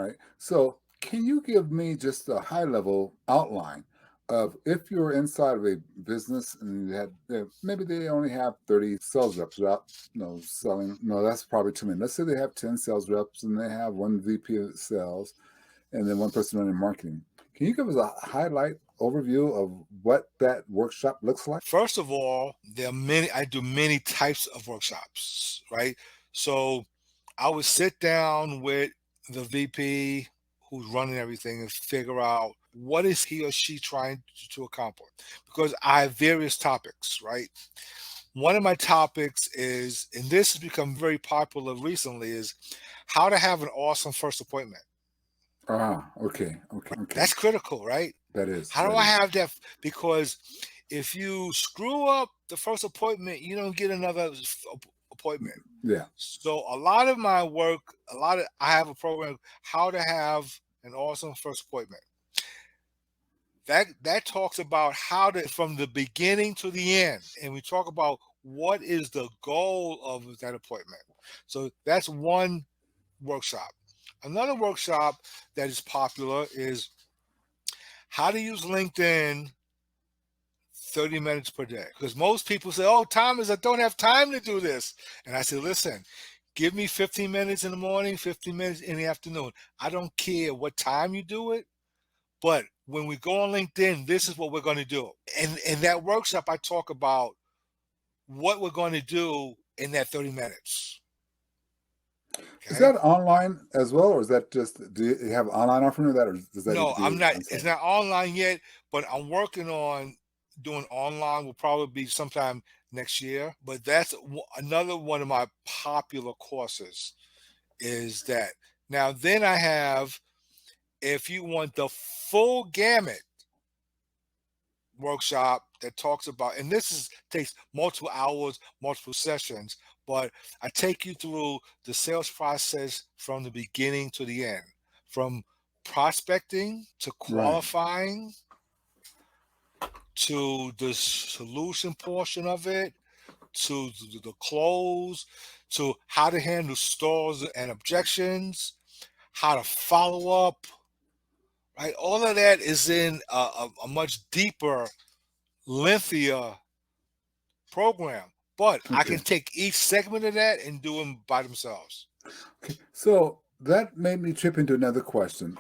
right. So, can you give me just a high level outline of if you're inside of a business and you had maybe they only have 30 sales reps out, selling. No, that's probably too many. Let's say they have 10 sales reps and they have one VP of sales and then one person running marketing. Can you give us a highlight overview of what that workshop looks like? First of all, there are many, I do many types of workshops, right? So I would sit down with the VP who's running everything and figure out what is he or she trying to accomplish. Because I have various topics, right? One of my topics is, and this has become very popular recently, is how to have an awesome first appointment. Ah, okay, okay, okay. That's critical, right? That is, How do that I is. have that? Because if you screw up the first appointment, you don't get another appointment. Yeah. So a lot of my work, I have a program how to have an awesome first appointment. That talks about how to from the beginning to the end, and we talk about what is the goal of that appointment. So that's one workshop. Another workshop that is popular is how to use LinkedIn 30 minutes per day. Because most people say, oh, Thomas, I don't have time to do this. And I say, listen, give me 15 minutes in the morning, 15 minutes in the afternoon. I don't care what time you do it, but when we go on LinkedIn, this is what we're going to do. And in that workshop, I talk about what we're going to do in that 30 minutes. Is Okay. that online as well, or is that just do you have online offering of that, or does that need No, to I'm be not, on it's site? not online yet, but I'm working on doing online will probably be sometime next year. But that's another one of my popular courses is that. Now, then I have, if you want the full gamut workshop that talks about, and this is takes multiple hours, multiple sessions, but I take you through the sales process from the beginning to the end, from prospecting to Right. qualifying to the solution portion of it, to the close, to how to handle stalls and objections, how to follow up, right? All of that is in a much deeper, lengthier program. But I can Okay. take each segment of that and do them by themselves. Okay. So that made me trip into another question.